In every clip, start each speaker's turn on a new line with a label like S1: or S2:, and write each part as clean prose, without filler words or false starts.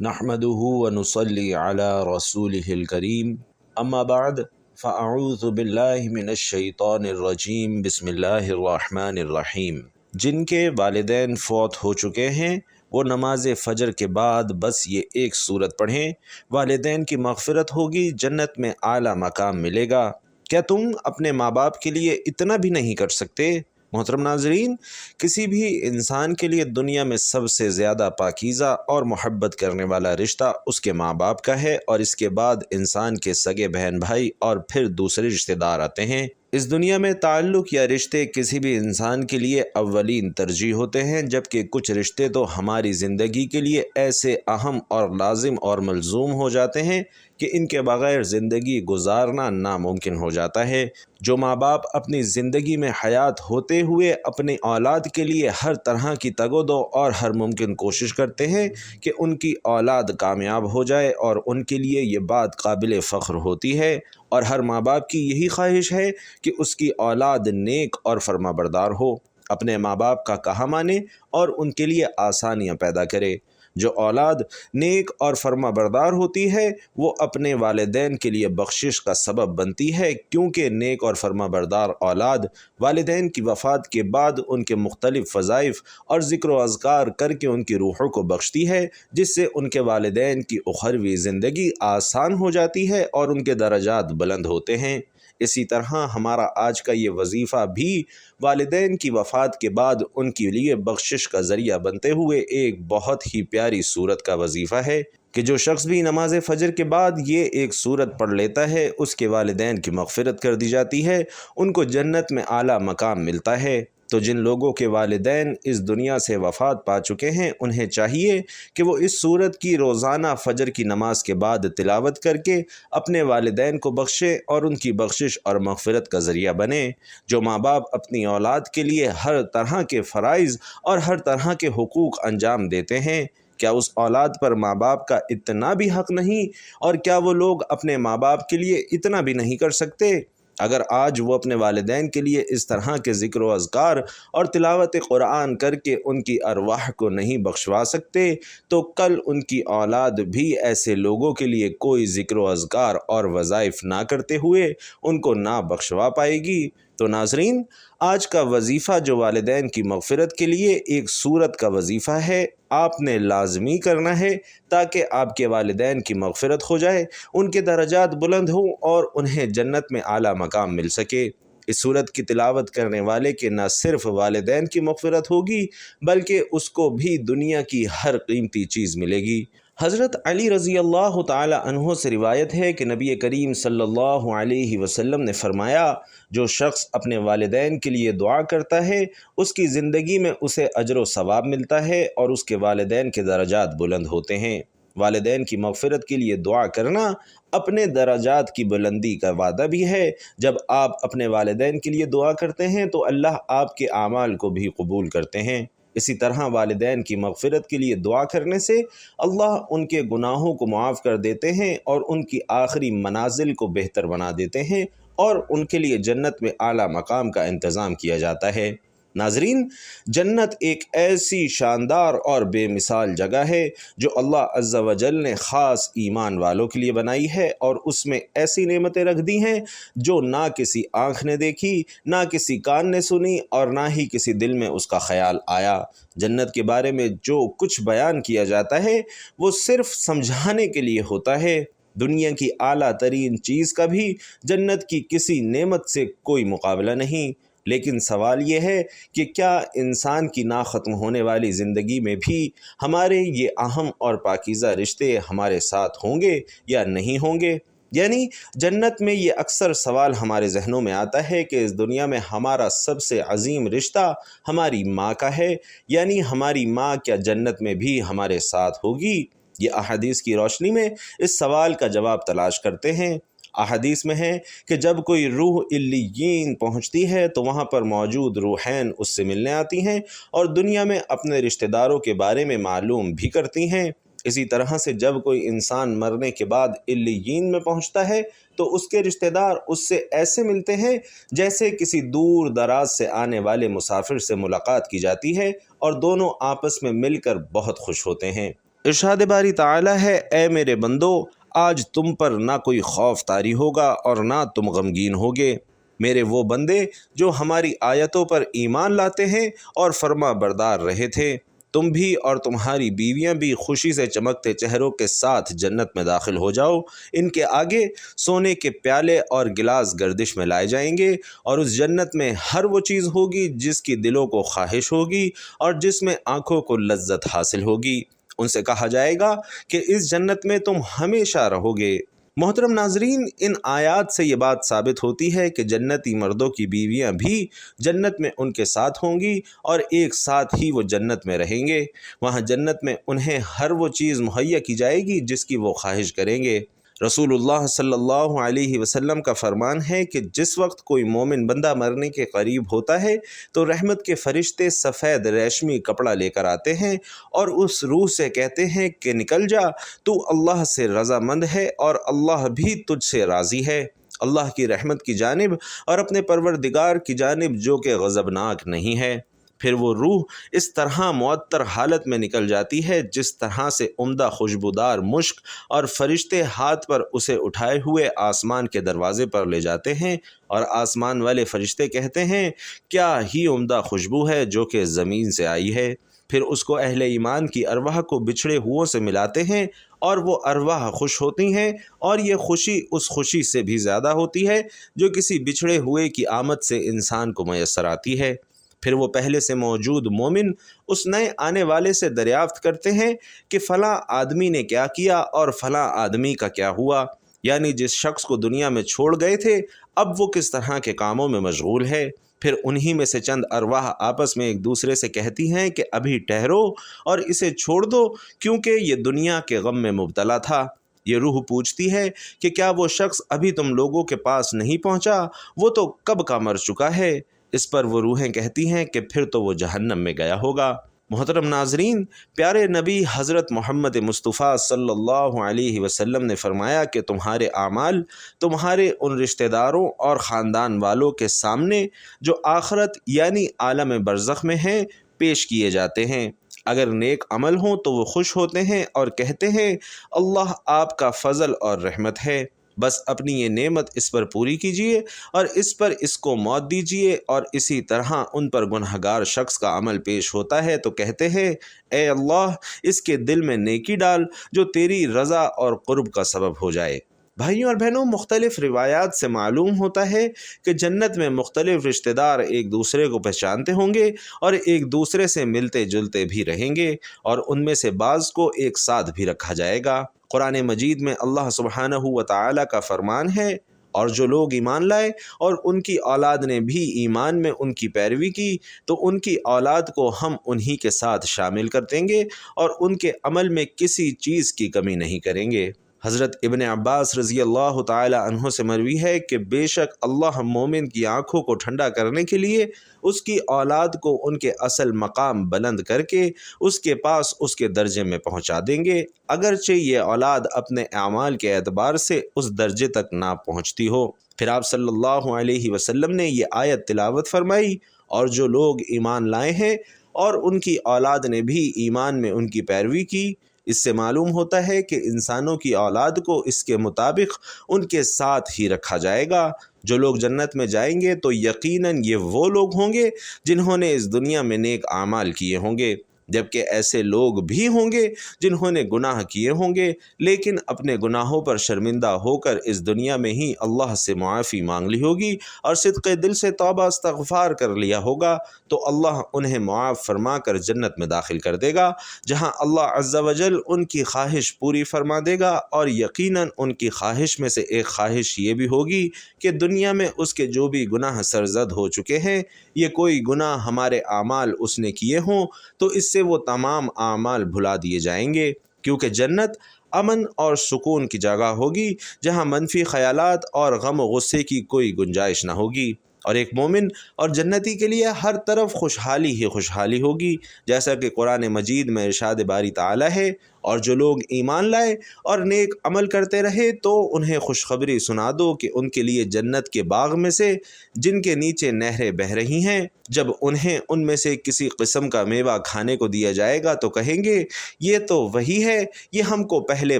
S1: نحمده ونصلي على رسوله الكريم اما بعد فاعوذ باللہ من الشیطان الرجیم بسم اللہ الرحمن الرحیم۔ جن کے والدین فوت ہو چکے ہیں وہ نماز فجر کے بعد بس یہ ایک سورت پڑھیں، والدین کی مغفرت ہوگی، جنت میں اعلیٰ مقام ملے گا۔ کیا تم اپنے ماں باپ کے لیے اتنا بھی نہیں کر سکتے؟ محترم ناظرین، کسی بھی انسان کے لیے دنیا میں سب سے زیادہ پاکیزہ اور محبت کرنے والا رشتہ اس کے ماں باپ کا ہے، اور اس کے بعد انسان کے سگے بہن بھائی اور پھر دوسرے رشتہ دار آتے ہیں۔ اس دنیا میں تعلق یا رشتے کسی بھی انسان کے لیے اولین ترجیح ہوتے ہیں، جبکہ کچھ رشتے تو ہماری زندگی کے لیے ایسے اہم اور لازم اور ملزوم ہو جاتے ہیں کہ ان کے بغیر زندگی گزارنا ناممکن ہو جاتا ہے۔ جو ماں باپ اپنی زندگی میں حیات ہوتے ہوئے اپنی اولاد کے لیے ہر طرح کی تگ و دو اور ہر ممکن کوشش کرتے ہیں کہ ان کی اولاد کامیاب ہو جائے، اور ان کے لیے یہ بات قابل فخر ہوتی ہے، اور ہر ماں باپ کی یہی خواہش ہے کہ اس کی اولاد نیک اور فرما بردار ہو، اپنے ماں باپ کا کہا مانے اور ان کے لیے آسانیاں پیدا کرے۔ جو اولاد نیک اور فرما بردار ہوتی ہے وہ اپنے والدین کے لیے بخشش کا سبب بنتی ہے، کیونکہ نیک اور فرما بردار اولاد والدین کی وفات کے بعد ان کے مختلف وظائف اور ذکر و اذکار کر کے ان کی روحوں کو بخشتی ہے، جس سے ان کے والدین کی اخروی زندگی آسان ہو جاتی ہے اور ان کے درجات بلند ہوتے ہیں۔ اسی طرح ہمارا آج کا یہ وظیفہ بھی والدین کی وفات کے بعد ان کے لیے بخشش کا ذریعہ بنتے ہوئے ایک بہت ہی پیاری سورت کا وظیفہ ہے کہ جو شخص بھی نماز فجر کے بعد یہ ایک سورت پڑھ لیتا ہے اس کے والدین کی مغفرت کر دی جاتی ہے، ان کو جنت میں اعلیٰ مقام ملتا ہے۔ تو جن لوگوں کے والدین اس دنیا سے وفات پا چکے ہیں انہیں چاہیے کہ وہ اس سورت کی روزانہ فجر کی نماز کے بعد تلاوت کر کے اپنے والدین کو بخشے اور ان کی بخشش اور مغفرت کا ذریعہ بنے۔ جو ماں باپ اپنی اولاد کے لیے ہر طرح کے فرائض اور ہر طرح کے حقوق انجام دیتے ہیں، کیا اس اولاد پر ماں باپ کا اتنا بھی حق نہیں؟ اور کیا وہ لوگ اپنے ماں باپ کے لیے اتنا بھی نہیں کر سکتے؟ اگر آج وہ اپنے والدین کے لیے اس طرح کے ذکر و اذکار اور تلاوت قرآن کر کے ان کی ارواح کو نہیں بخشوا سکتے تو کل ان کی اولاد بھی ایسے لوگوں کے لیے کوئی ذکر و اذکار اور وظائف نہ کرتے ہوئے ان کو نہ بخشوا پائے گی۔ تو ناظرین، آج کا وظیفہ جو والدین کی مغفرت کے لیے ایک سورت کا وظیفہ ہے، آپ نے لازمی کرنا ہے تاکہ آپ کے والدین کی مغفرت ہو جائے، ان کے درجات بلند ہوں اور انہیں جنت میں اعلیٰ مقام مل سکے۔ اس سورت کی تلاوت کرنے والے کے نہ صرف والدین کی مغفرت ہوگی بلکہ اس کو بھی دنیا کی ہر قیمتی چیز ملے گی۔ حضرت علی رضی اللہ تعالی عنہ سے روایت ہے کہ نبی کریم صلی اللہ علیہ وسلم نے فرمایا، جو شخص اپنے والدین کے لیے دعا کرتا ہے اس کی زندگی میں اسے اجر و ثواب ملتا ہے اور اس کے والدین کے درجات بلند ہوتے ہیں۔ والدین کی مغفرت کے لیے دعا کرنا اپنے درجات کی بلندی کا وعدہ بھی ہے۔ جب آپ اپنے والدین کے لیے دعا کرتے ہیں تو اللہ آپ کے اعمال کو بھی قبول کرتے ہیں۔ اسی طرح والدین کی مغفرت کے لیے دعا کرنے سے اللہ ان کے گناہوں کو معاف کر دیتے ہیں اور ان کی آخری منازل کو بہتر بنا دیتے ہیں، اور ان کے لیے جنت میں اعلیٰ مقام کا انتظام کیا جاتا ہے۔ ناظرین، جنت ایک ایسی شاندار اور بے مثال جگہ ہے جو اللہ عز و جل نے خاص ایمان والوں کے لیے بنائی ہے، اور اس میں ایسی نعمتیں رکھ دی ہیں جو نہ کسی آنکھ نے دیکھی، نہ کسی کان نے سنی، اور نہ ہی کسی دل میں اس کا خیال آیا۔ جنت کے بارے میں جو کچھ بیان کیا جاتا ہے وہ صرف سمجھانے کے لیے ہوتا ہے۔ دنیا کی اعلیٰ ترین چیز کا بھی جنت کی کسی نعمت سے کوئی مقابلہ نہیں، لیکن سوال یہ ہے کہ کیا انسان کی نہ ختم ہونے والی زندگی میں بھی ہمارے یہ اہم اور پاکیزہ رشتے ہمارے ساتھ ہوں گے یا نہیں ہوں گے؟ یعنی جنت میں یہ اکثر سوال ہمارے ذہنوں میں آتا ہے کہ اس دنیا میں ہمارا سب سے عظیم رشتہ ہماری ماں کا ہے، یعنی ہماری ماں کیا جنت میں بھی ہمارے ساتھ ہوگی؟ یہ احادیث کی روشنی میں اس سوال کا جواب تلاش کرتے ہیں۔ احادیث میں ہے کہ جب کوئی روح علیین پہنچتی ہے تو وہاں پر موجود روحین اس سے ملنے آتی ہیں اور دنیا میں اپنے رشتہ داروں کے بارے میں معلوم بھی کرتی ہیں۔ اسی طرح سے جب کوئی انسان مرنے کے بعد علیین میں پہنچتا ہے تو اس کے رشتہ دار اس سے ایسے ملتے ہیں جیسے کسی دور دراز سے آنے والے مسافر سے ملاقات کی جاتی ہے، اور دونوں آپس میں مل کر بہت خوش ہوتے ہیں۔ ارشاد باری تعالی ہے، اے میرے بندو، آج تم پر نہ کوئی خوف طاری ہوگا اور نہ تم غمگین ہوگے۔ میرے وہ بندے جو ہماری آیتوں پر ایمان لاتے ہیں اور فرما بردار رہے تھے، تم بھی اور تمہاری بیویاں بھی خوشی سے چمکتے چہروں کے ساتھ جنت میں داخل ہو جاؤ۔ ان کے آگے سونے کے پیالے اور گلاس گردش میں لائے جائیں گے، اور اس جنت میں ہر وہ چیز ہوگی جس کی دلوں کو خواہش ہوگی اور جس میں آنکھوں کو لذت حاصل ہوگی۔ ان سے کہا جائے گا کہ اس جنت میں تم ہمیشہ رہو گے۔ محترم ناظرین، ان آیات سے یہ بات ثابت ہوتی ہے کہ جنتی مردوں کی بیویاں بھی جنت میں ان کے ساتھ ہوں گی اور ایک ساتھ ہی وہ جنت میں رہیں گے۔ وہاں جنت میں انہیں ہر وہ چیز مہیا کی جائے گی جس کی وہ خواہش کریں گے۔ رسول اللہ صلی اللہ علیہ وسلم کا فرمان ہے کہ جس وقت کوئی مومن بندہ مرنے کے قریب ہوتا ہے تو رحمت کے فرشتے سفید ریشمی کپڑا لے کر آتے ہیں اور اس روح سے کہتے ہیں کہ نکل جا، تو اللہ سے رضامند ہے اور اللہ بھی تجھ سے راضی ہے، اللہ کی رحمت کی جانب اور اپنے پروردگار کی جانب جو کہ غضبناک نہیں ہے۔ پھر وہ روح اس طرح معطر حالت میں نکل جاتی ہے جس طرح سے عمدہ خوشبودار مشک، اور فرشتے ہاتھ پر اسے اٹھائے ہوئے آسمان کے دروازے پر لے جاتے ہیں، اور آسمان والے فرشتے کہتے ہیں کیا ہی عمدہ خوشبو ہے جو کہ زمین سے آئی ہے۔ پھر اس کو اہل ایمان کی ارواح کو بچھڑے ہوئوں سے ملاتے ہیں اور وہ ارواح خوش ہوتی ہیں، اور یہ خوشی اس خوشی سے بھی زیادہ ہوتی ہے جو کسی بچھڑے ہوئے کی آمد سے انسان کو میسر آتی ہے۔ پھر وہ پہلے سے موجود مومن اس نئے آنے والے سے دریافت کرتے ہیں کہ فلاں آدمی نے کیا کیا اور فلاں آدمی کا کیا ہوا، یعنی جس شخص کو دنیا میں چھوڑ گئے تھے اب وہ کس طرح کے کاموں میں مشغول ہے۔ پھر انہی میں سے چند ارواح آپس میں ایک دوسرے سے کہتی ہیں کہ ابھی ٹھہرو اور اسے چھوڑ دو کیونکہ یہ دنیا کے غم میں مبتلا تھا۔ یہ روح پوچھتی ہے کہ کیا وہ شخص ابھی تم لوگوں کے پاس نہیں پہنچا؟ وہ تو کب کا مر چکا ہے۔ اس پر وہ روحیں کہتی ہیں کہ پھر تو وہ جہنم میں گیا ہوگا۔ محترم ناظرین، پیارے نبی حضرت محمد مصطفیٰ صلی اللہ علیہ وسلم نے فرمایا کہ تمہارے اعمال تمہارے ان رشتہ داروں اور خاندان والوں کے سامنے جو آخرت یعنی عالم برزخ میں ہیں پیش کیے جاتے ہیں۔ اگر نیک عمل ہوں تو وہ خوش ہوتے ہیں اور کہتے ہیں اللہ آپ کا فضل اور رحمت ہے، بس اپنی یہ نعمت اس پر پوری کیجئے اور اس پر اس کو موت دیجئے۔ اور اسی طرح ان پر گنہگار شخص کا عمل پیش ہوتا ہے تو کہتے ہیں اے اللہ اس کے دل میں نیکی ڈال جو تیری رضا اور قرب کا سبب ہو جائے۔ بھائیوں اور بہنوں، مختلف روایات سے معلوم ہوتا ہے کہ جنت میں مختلف رشتہ دار ایک دوسرے کو پہچانتے ہوں گے اور ایک دوسرے سے ملتے جلتے بھی رہیں گے، اور ان میں سے بعض کو ایک ساتھ بھی رکھا جائے گا۔ قرآن مجید میں اللہ سبحانہ و تعالی کا فرمان ہے، اور جو لوگ ایمان لائے اور ان کی اولاد نے بھی ایمان میں ان کی پیروی کی تو ان کی اولاد کو ہم انہی کے ساتھ شامل کر دیں گے اور ان کے عمل میں کسی چیز کی کمی نہیں کریں گے۔ حضرت ابن عباس رضی اللہ تعالی عنہ سے مروی ہے کہ بے شک اللہ مومن کی آنکھوں کو ٹھنڈا کرنے کے لیے اس کی اولاد کو ان کے اصل مقام بلند کر کے اس کے پاس اس کے درجے میں پہنچا دیں گے، اگرچہ یہ اولاد اپنے اعمال کے اعتبار سے اس درجے تک نہ پہنچتی ہو۔ پھر آپ صلی اللہ علیہ وسلم نے یہ آیت تلاوت فرمائی، اور جو لوگ ایمان لائے ہیں اور ان کی اولاد نے بھی ایمان میں ان کی پیروی کی، اس سے معلوم ہوتا ہے کہ انسانوں کی اولاد کو اس کے مطابق ان کے ساتھ ہی رکھا جائے گا۔ جو لوگ جنت میں جائیں گے تو یقیناً یہ وہ لوگ ہوں گے جنہوں نے اس دنیا میں نیک اعمال کیے ہوں گے، جبکہ ایسے لوگ بھی ہوں گے جنہوں نے گناہ کیے ہوں گے لیکن اپنے گناہوں پر شرمندہ ہو کر اس دنیا میں ہی اللہ سے معافی مانگ لی ہوگی اور صدق دل سے توبہ استغفار کر لیا ہوگا، تو اللہ انہیں معاف فرما کر جنت میں داخل کر دے گا، جہاں اللہ عز و جل ان کی خواہش پوری فرما دے گا۔ اور یقیناً ان کی خواہش میں سے ایک خواہش یہ بھی ہوگی کہ دنیا میں اس کے جو بھی گناہ سرزد ہو چکے ہیں، یہ کوئی گناہ ہمارے اعمال اس نے کیے ہوں تو اس سے وہ تمام اعمال بھلا دیے جائیں گے، کیونکہ جنت امن اور سکون کی جگہ ہوگی جہاں منفی خیالات اور غم و غصے کی کوئی گنجائش نہ ہوگی۔ اور ایک مومن اور جنتی کے لیے ہر طرف خوشحالی ہی خوشحالی ہوگی، جیسا کہ قرآن مجید میں ارشاد باری تعالیٰ ہے، اور جو لوگ ایمان لائے اور نیک عمل کرتے رہے تو انہیں خوشخبری سنا دو کہ ان کے لیے جنت کے باغ میں سے جن کے نیچے نہریں بہہ رہی ہیں، جب انہیں ان میں سے کسی قسم کا میوہ کھانے کو دیا جائے گا تو کہیں گے یہ تو وہی ہے، یہ ہم کو پہلے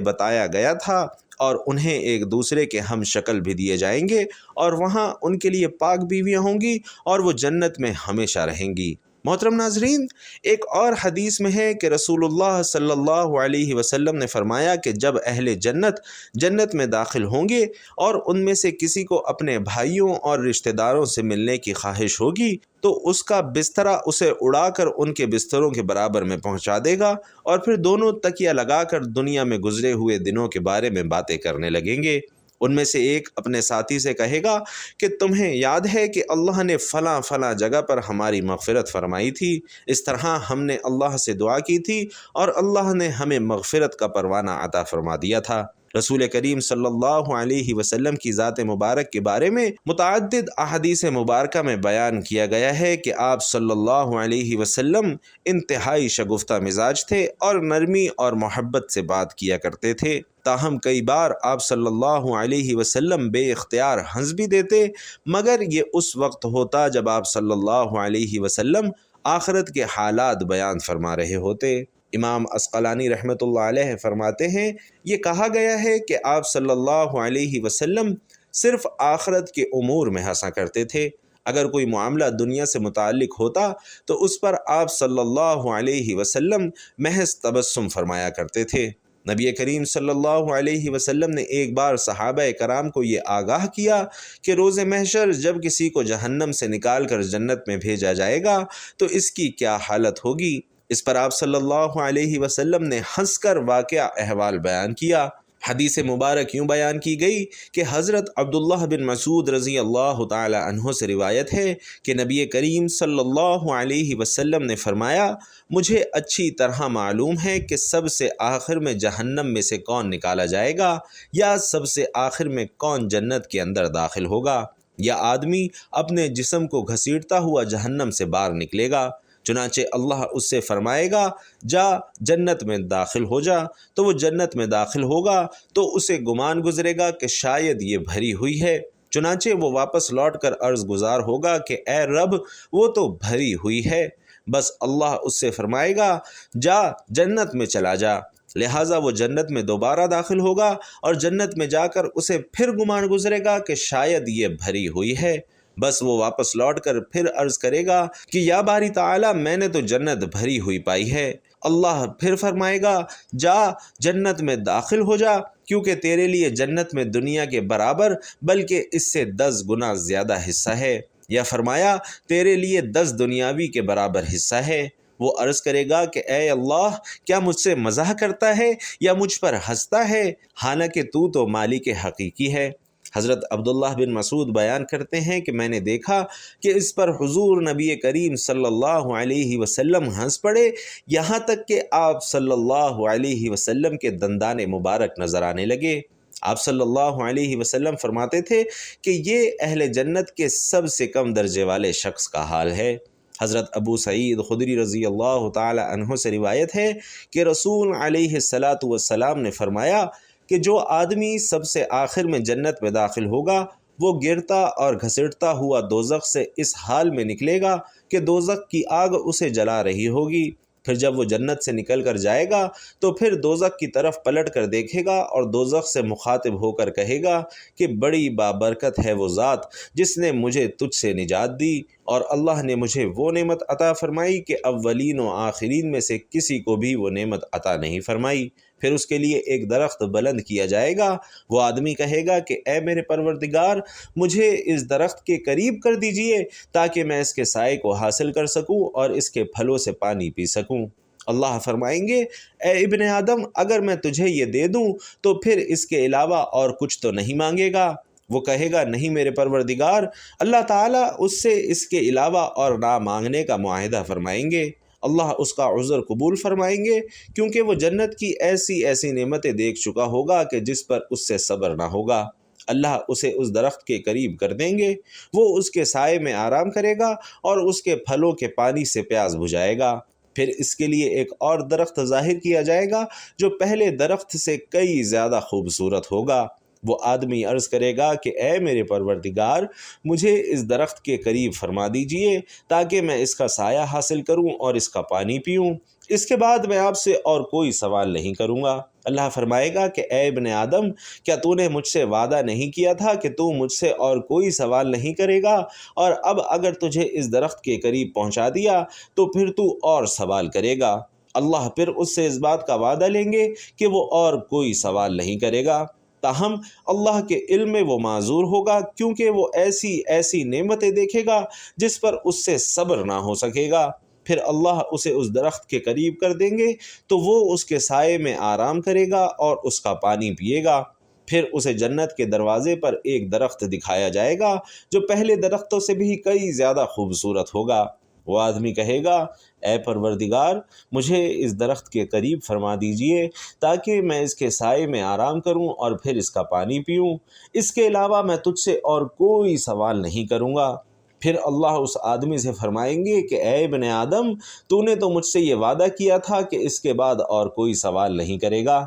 S1: بتایا گیا تھا، اور انہیں ایک دوسرے کے ہم شکل بھی دیے جائیں گے، اور وہاں ان کے لیے پاک بیویاں ہوں گی اور وہ جنت میں ہمیشہ رہیں گی۔ محترم ناظرین، ایک اور حدیث میں ہے کہ رسول اللہ صلی اللہ علیہ وسلم نے فرمایا کہ جب اہل جنت جنت میں داخل ہوں گے اور ان میں سے کسی کو اپنے بھائیوں اور رشتہ داروں سے ملنے کی خواہش ہوگی تو اس کا بسترا اسے اڑا کر ان کے بستروں کے برابر میں پہنچا دے گا، اور پھر دونوں تکیہ لگا کر دنیا میں گزرے ہوئے دنوں کے بارے میں باتیں کرنے لگیں گے۔ ان میں سے ایک اپنے ساتھی سے کہے گا کہ تمہیں یاد ہے کہ اللہ نے فلاں فلاں جگہ پر ہماری مغفرت فرمائی تھی، اس طرح ہم نے اللہ سے دعا کی تھی اور اللہ نے ہمیں مغفرت کا پروانہ عطا فرما دیا تھا۔ رسول کریم صلی اللہ علیہ وسلم کی ذات مبارک کے بارے میں متعدد احادیث مبارکہ میں بیان کیا گیا ہے کہ آپ صلی اللہ علیہ وسلم انتہائی شگفتہ مزاج تھے اور نرمی اور محبت سے بات کیا کرتے تھے، تاہم کئی بار آپ صلی اللہ علیہ وسلم بے اختیار ہنس بھی دیتے، مگر یہ اس وقت ہوتا جب آپ صلی اللہ علیہ وسلم آخرت کے حالات بیان فرما رہے ہوتے۔ امام عسقلانی رحمۃ اللہ علیہ فرماتے ہیں، یہ کہا گیا ہے کہ آپ صلی اللہ علیہ وسلم صرف آخرت کے امور میں ہنسا کرتے تھے، اگر کوئی معاملہ دنیا سے متعلق ہوتا تو اس پر آپ صلی اللہ علیہ وسلم محض تبسم فرمایا کرتے تھے۔ نبی کریم صلی اللہ علیہ وسلم نے ایک بار صحابہ کرام کو یہ آگاہ کیا کہ روز محشر جب کسی کو جہنم سے نکال کر جنت میں بھیجا جائے گا تو اس کی کیا حالت ہوگی۔ اس پر آپ صلی اللہ علیہ وسلم نے ہنس کر واقعہ احوال بیان کیا۔ حدیث مبارک یوں بیان کی گئی کہ حضرت عبداللہ بن مسعود رضی اللہ تعالی عنہ سے روایت ہے کہ نبی کریم صلی اللہ علیہ وسلم نے فرمایا، مجھے اچھی طرح معلوم ہے کہ سب سے آخر میں جہنم میں سے کون نکالا جائے گا، یا سب سے آخر میں کون جنت کے اندر داخل ہوگا، یا آدمی اپنے جسم کو گھسیٹتا ہوا جہنم سے باہر نکلے گا، چنانچہ اللہ اس سے فرمائے گا جا جنت میں داخل ہو جا، تو وہ جنت میں داخل ہوگا تو اسے گمان گزرے گا کہ شاید یہ بھری ہوئی ہے، چنانچہ وہ واپس لوٹ کر عرض گزار ہوگا کہ اے رب وہ تو بھری ہوئی ہے، بس اللہ اس سے فرمائے گا جا جنت میں چلا جا، لہٰذا وہ جنت میں دوبارہ داخل ہوگا اور جنت میں جا کر اسے پھر گمان گزرے گا کہ شاید یہ بھری ہوئی ہے، بس وہ واپس لوٹ کر پھر عرض کرے گا کہ یا باری تعالیٰ میں نے تو جنت بھری ہوئی پائی ہے، اللہ پھر فرمائے گا جا جنت میں داخل ہو جا، کیونکہ تیرے لیے جنت میں دنیا کے برابر بلکہ اس سے 10 گنا زیادہ حصہ ہے، یا فرمایا تیرے لیے 10 دنیاوی کے برابر حصہ ہے۔ وہ عرض کرے گا کہ اے اللہ کیا مجھ سے مزاح کرتا ہے یا مجھ پر ہنستا ہے، حالانکہ تو مالک حقیقی ہے۔ حضرت عبداللہ بن مسعود بیان کرتے ہیں کہ میں نے دیکھا کہ اس پر حضور نبی کریم صلی اللہ علیہ وسلم ہنس پڑے، یہاں تک کہ آپ صلی اللہ علیہ وسلم کے دندان مبارک نظر آنے لگے۔ آپ صلی اللہ علیہ وسلم فرماتے تھے کہ یہ اہل جنت کے سب سے کم درجے والے شخص کا حال ہے۔ حضرت ابو سعید خدری رضی اللہ تعالی عنہ سے روایت ہے کہ رسول علیہ السلام نے فرمایا کہ جو آدمی سب سے آخر میں جنت میں داخل ہوگا وہ گرتا اور گھسٹتا ہوا دوزخ سے اس حال میں نکلے گا کہ دوزخ کی آگ اسے جلا رہی ہوگی، پھر جب وہ جنت سے نکل کر جائے گا تو پھر دوزخ کی طرف پلٹ کر دیکھے گا اور دوزخ سے مخاطب ہو کر کہے گا کہ بڑی بابرکت ہے وہ ذات جس نے مجھے تجھ سے نجات دی، اور اللہ نے مجھے وہ نعمت عطا فرمائی کہ اولین و آخرین میں سے کسی کو بھی وہ نعمت عطا نہیں فرمائی۔ پھر اس کے لیے ایک درخت بلند کیا جائے گا، وہ آدمی کہے گا کہ اے میرے پروردگار مجھے اس درخت کے قریب کر دیجئے تاکہ میں اس کے سائے کو حاصل کر سکوں اور اس کے پھلوں سے پانی پی سکوں۔ اللہ فرمائیں گے اے ابن آدم اگر میں تجھے یہ دے دوں تو پھر اس کے علاوہ اور کچھ تو نہیں مانگے گا؟ وہ کہے گا نہیں میرے پروردگار۔ اللہ تعالیٰ اس سے اس کے علاوہ اور نہ مانگنے کا معاہدہ فرمائیں گے۔ اللہ اس کا عذر قبول فرمائیں گے کیونکہ وہ جنت کی ایسی ایسی نعمتیں دیکھ چکا ہوگا کہ جس پر اس سے صبر نہ ہوگا۔ اللہ اسے اس درخت کے قریب کر دیں گے، وہ اس کے سائے میں آرام کرے گا اور اس کے پھلوں کے پانی سے پیاس بجھائے گا۔ پھر اس کے لیے ایک اور درخت ظاہر کیا جائے گا جو پہلے درخت سے کئی زیادہ خوبصورت ہوگا۔ وہ آدمی عرض کرے گا کہ اے میرے پروردگار، مجھے اس درخت کے قریب فرما دیجئے تاکہ میں اس کا سایہ حاصل کروں اور اس کا پانی پیوں، اس کے بعد میں آپ سے اور کوئی سوال نہیں کروں گا۔ اللہ فرمائے گا کہ اے ابن آدم، کیا تو نے مجھ سے وعدہ نہیں کیا تھا کہ تو مجھ سے اور کوئی سوال نہیں کرے گا؟ اور اب اگر تجھے اس درخت کے قریب پہنچا دیا تو پھر تو اور سوال کرے گا۔ اللہ پھر اس سے اس بات کا وعدہ لیں گے کہ وہ اور کوئی سوال نہیں کرے گا، تاہم اللہ کے علم میں وہ معذور ہوگا، کیونکہ وہ ایسی نعمتیں دیکھے گا جس پر اس سے صبر نہ ہو سکے گا۔ پھر اللہ اسے اس درخت کے قریب کر دیں گے تو وہ اس کے سائے میں آرام کرے گا اور اس کا پانی پیے گا۔ پھر اسے جنت کے دروازے پر ایک درخت دکھایا جائے گا جو پہلے درختوں سے بھی کئی زیادہ خوبصورت ہوگا۔ وہ آدمی کہے گا اے پروردگار، مجھے اس درخت کے قریب فرما دیجئے تاکہ میں اس کے سائے میں آرام کروں اور پھر اس کا پانی پیوں، اس کے علاوہ میں تجھ سے اور کوئی سوال نہیں کروں گا۔ پھر اللہ اس آدمی سے فرمائیں گے کہ اے ابن آدم، تو نے تو مجھ سے یہ وعدہ کیا تھا کہ اس کے بعد اور کوئی سوال نہیں کرے گا۔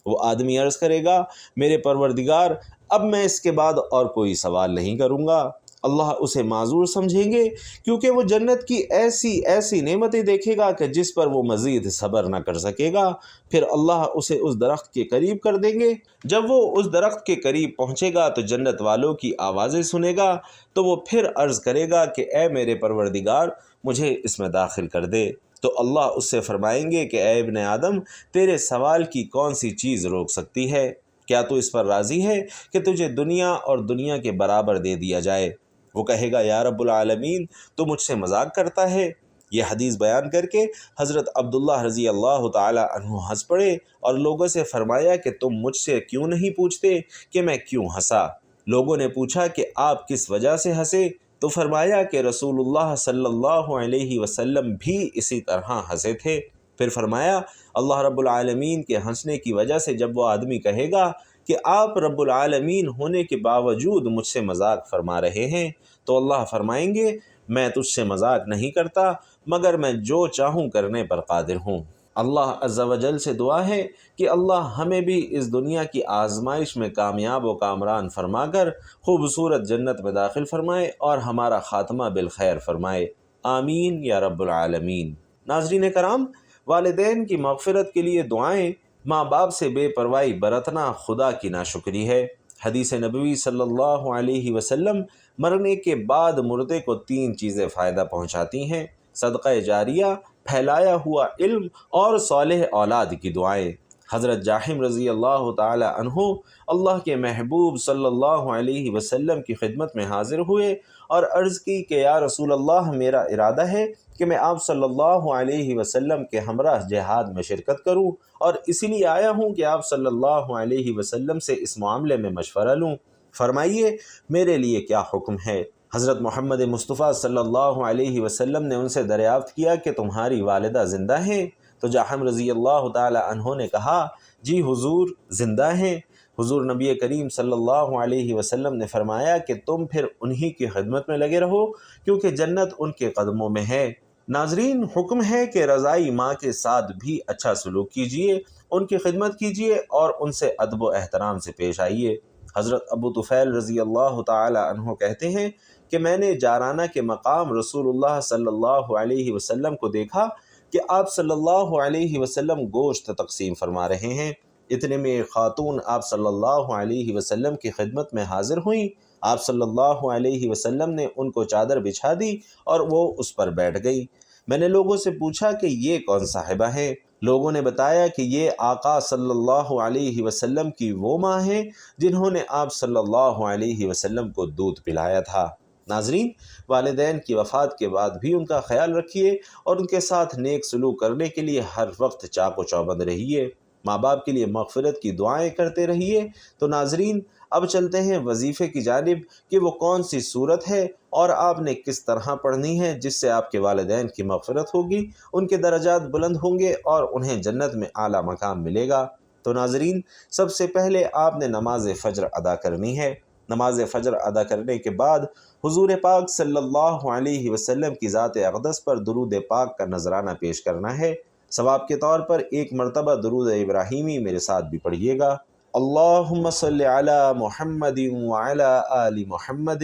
S1: وہ آدمی عرض کرے گا میرے پروردگار، اب میں اس کے بعد اور کوئی سوال نہیں کروں گا۔ اللہ اسے معذور سمجھیں گے، کیونکہ وہ جنت کی ایسی نعمتیں دیکھے گا کہ جس پر وہ مزید صبر نہ کر سکے گا۔ پھر اللہ اسے اس درخت کے قریب کر دیں گے۔ جب وہ اس درخت کے قریب پہنچے گا تو جنت والوں کی آوازیں سنے گا، تو وہ پھر عرض کرے گا کہ اے میرے پروردگار، مجھے اس میں داخل کر دے۔ تو اللہ اس سے فرمائیں گے کہ اے ابن آدم، تیرے سوال کی کون سی چیز روک سکتی ہے؟ کیا تو اس پر راضی ہے کہ تجھے دنیا اور دنیا کے برابر دے دیا جائے؟ وہ کہے گا یا رب العالمین، تو مجھ سے مذاق کرتا ہے؟ یہ حدیث بیان کر کے حضرت عبداللہ رضی اللہ تعالی عنہ ہنس پڑے اور لوگوں سے فرمایا کہ تم مجھ سے کیوں نہیں پوچھتے کہ میں کیوں ہنسا؟ لوگوں نے پوچھا کہ آپ کس وجہ سے ہنسے؟ تو فرمایا کہ رسول اللہ صلی اللہ علیہ وسلم بھی اسی طرح ہنسے تھے۔ پھر فرمایا اللہ رب العالمین کے ہنسنے کی وجہ سے جب وہ آدمی کہے گا کہ آپ رب العالمین ہونے کے باوجود مجھ سے مذاق فرما رہے ہیں، تو اللہ فرمائیں گے میں تجھ سے مذاق نہیں کرتا، مگر میں جو چاہوں کرنے پر قادر ہوں۔ اللہ عز و جل سے دعا ہے کہ اللہ ہمیں بھی اس دنیا کی آزمائش میں کامیاب و کامران فرما کر خوبصورت جنت میں داخل فرمائے اور ہمارا خاتمہ بالخیر فرمائے، آمین یا رب العالمین۔ ناظرین کرام، والدین کی مغفرت کے لیے دعائیں، ماں باپ سے بے پرواہی برتنا خدا کی ناشکری ہے۔ حدیث نبوی صلی اللہ علیہ وسلم، مرنے کے بعد مردے کو 3 چیزیں فائدہ پہنچاتی ہیں: صدقہ جاریہ، پھیلایا ہوا علم اور صالح اولاد کی دعائیں۔ حضرت جاحم رضی اللہ تعالی عنہ اللہ کے محبوب صلی اللہ علیہ وسلم کی خدمت میں حاضر ہوئے اور عرض کی کہ یا رسول اللہ، میرا ارادہ ہے کہ میں آپ صلی اللہ علیہ وسلم کے ہمراہ جہاد میں شرکت کروں، اور اسی لیے آیا ہوں کہ آپ صلی اللہ علیہ وسلم سے اس معاملے میں مشورہ لوں، فرمائیے میرے لیے کیا حکم ہے؟ حضرت محمد مصطفیٰ صلی اللہ علیہ وسلم نے ان سے دریافت کیا کہ تمہاری والدہ زندہ ہیں؟ تو جاحم رضی اللہ تعالی عنہ نے کہا جی حضور، زندہ ہیں۔ حضور نبی کریم صلی اللہ علیہ وسلم نے فرمایا کہ تم پھر انہی کی خدمت میں لگے رہو، کیونکہ جنت ان کے قدموں میں ہے۔ ناظرین، حکم ہے کہ رضائی ماں کے ساتھ بھی اچھا سلوک کیجیے، ان کی خدمت کیجیے اور ان سے ادب و احترام سے پیش آئیے۔ حضرت ابو طفیل رضی اللہ تعالی عنہ کہتے ہیں کہ میں نے جارانہ کے مقام رسول اللہ صلی اللہ علیہ وسلم کو دیکھا کہ آپ صلی اللہ علیہ وسلم گوشت تقسیم فرما رہے ہیں۔ اتنے میں ایک خاتون آپ صلی اللہ علیہ وسلم کی خدمت میں حاضر ہوئیں۔ آپ صلی اللہ علیہ وسلم نے ان کو چادر بچھا دی اور وہ اس پر بیٹھ گئی۔ میں نے لوگوں سے پوچھا کہ یہ کون صاحبہ ہے؟ لوگوں نے بتایا کہ یہ آقا صلی اللہ علیہ وسلم کی وہ ماں ہیں جنہوں نے آپ صلی اللہ علیہ وسلم کو دودھ پلایا تھا۔ ناظرین، والدین کی وفات کے بعد بھی ان کا خیال رکھیے اور ان کے ساتھ نیک سلوک کرنے کے لیے ہر وقت چاق و چوبند رہیے۔ ماں باپ کے لیے مغفرت کی دعائیں کرتے رہیے۔ تو ناظرین، اب چلتے ہیں وظیفے کی جانب کہ وہ کون سی صورت ہے اور آپ نے کس طرح پڑھنی ہے جس سے آپ کے والدین کی مغفرت ہوگی، ان کے درجات بلند ہوں گے اور انہیں جنت میں اعلیٰ مقام ملے گا۔ تو ناظرین، سب سے پہلے آپ نے نماز فجر ادا کرنی ہے۔ نماز فجر ادا کرنے کے بعد حضور پاک صلی اللہ علیہ وسلم کی ذات اقدس پر درود پاک کا نذرانہ پیش کرنا ہے۔ ثواب کے طور پر ایک مرتبہ درود ابراہیمی میرے ساتھ بھی پڑھیے گا۔ اللہم صلی علی محمد وعلی آل محمد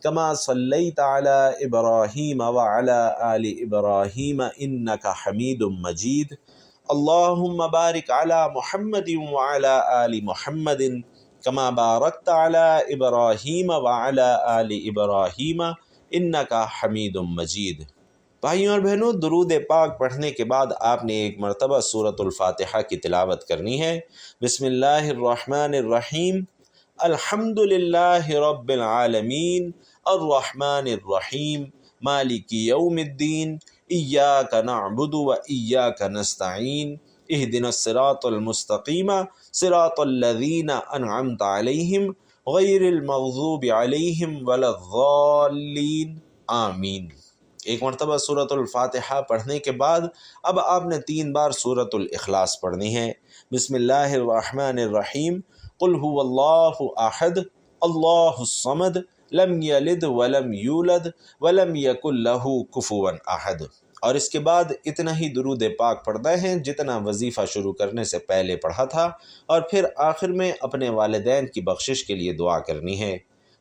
S1: کما صلیت علی ابراہیم وعلی آل ابراہیم انک حمید مجید۔ اللہم بارک علی محمد وعلی آل محمد کما بارکت علی ابراہیم وعلی آل ابراہیم انک حمید مجید۔ بھائیوں اور بہنوں، درود پاک پڑھنے کے بعد آپ نے ایک مرتبہ سورۃ الفاتحہ کی تلاوت کرنی ہے۔ بسم اللہ الرحمن الرحیم، الحمد للہ رب العالمین، الرحمن الرحیم، مالک یوم الدین، ایاک نعبد و ایاک نستعین، اہدنا الصراط المستقیم صراط الذین انعمت علیہم غیر المغضوب علیہم ولا الضالین، آمین۔ ایک مرتبہ سورۃ الفاتحہ پڑھنے کے بعد اب آپ نے 3 بار سورۃ الاخلاص پڑھنی ہے۔ بسم اللہ الرحمن الرحیم، قل هو اللہ احد اللہ الصمد لم یلد ولم یولد ولم یکن لہ کفوا احد۔ اور اس کے بعد اتنا ہی درود پاک پڑھنا ہے جتنا وظیفہ شروع کرنے سے پہلے پڑھا تھا، اور پھر آخر میں اپنے والدین کی بخشش کے لیے دعا کرنی ہے۔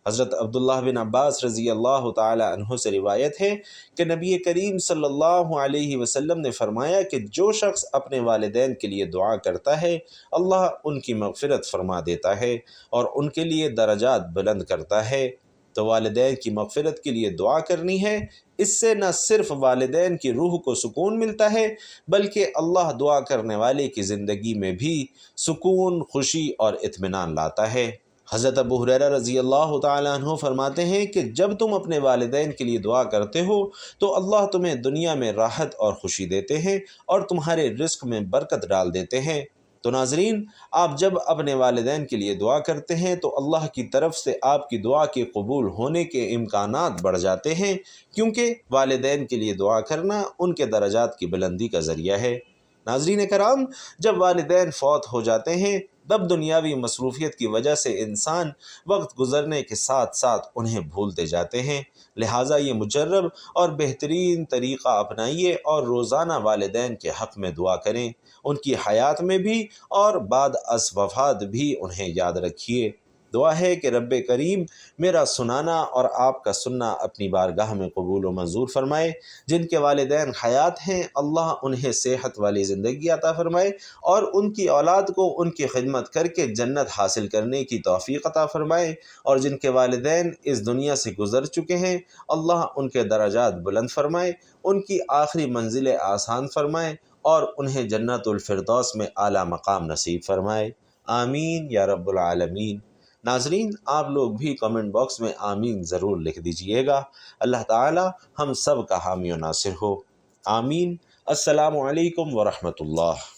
S1: حضرت عبداللہ بن عباس رضی اللہ تعالی عنہ سے روایت ہے کہ نبی کریم صلی اللہ علیہ وسلم نے فرمایا کہ جو شخص اپنے والدین کے لیے دعا کرتا ہے اللہ ان کی مغفرت فرما دیتا ہے اور ان کے لیے درجات بلند کرتا ہے۔ تو والدین کی مغفرت کے لیے دعا کرنی ہے۔ اس سے نہ صرف والدین کی روح کو سکون ملتا ہے بلکہ اللہ دعا کرنے والے کی زندگی میں بھی سکون، خوشی اور اطمینان لاتا ہے۔ حضرت ابو ہریرہ رضی اللہ تعالیٰ عنہ فرماتے ہیں کہ جب تم اپنے والدین کے لیے دعا کرتے ہو تو اللہ تمہیں دنیا میں راحت اور خوشی دیتے ہیں اور تمہارے رزق میں برکت ڈال دیتے ہیں۔ تو ناظرین، آپ جب اپنے والدین کے لیے دعا کرتے ہیں تو اللہ کی طرف سے آپ کی دعا کے قبول ہونے کے امکانات بڑھ جاتے ہیں، کیونکہ والدین کے لیے دعا کرنا ان کے درجات کی بلندی کا ذریعہ ہے۔ ناظرین کرام، جب والدین فوت ہو جاتے ہیں تب دنیاوی مصروفیت کی وجہ سے انسان وقت گزرنے کے ساتھ ساتھ انہیں بھولتے جاتے ہیں، لہٰذا یہ مجرب اور بہترین طریقہ اپنائیے اور روزانہ والدین کے حق میں دعا کریں، ان کی حیات میں بھی اور بعد از وفات بھی انہیں یاد رکھیے۔ دعا ہے کہ رب کریم میرا سنانا اور آپ کا سننا اپنی بارگاہ میں قبول و منظور فرمائے۔ جن کے والدین حیات ہیں اللہ انہیں صحت والی زندگی عطا فرمائے اور ان کی اولاد کو ان کی خدمت کر کے جنت حاصل کرنے کی توفیق عطا فرمائے، اور جن کے والدین اس دنیا سے گزر چکے ہیں اللہ ان کے درجات بلند فرمائے، ان کی آخری منزلیں آسان فرمائے اور انہیں جنت الفردوس میں اعلیٰ مقام نصیب فرمائے، آمین یا رب العالمین۔ ناظرین، آپ لوگ بھی کمنٹ باکس میں آمین ضرور لکھ دیجئے گا۔ اللہ تعالی ہم سب کا حامی و ناصر ہو، آمین۔ السلام علیکم ورحمۃ اللہ۔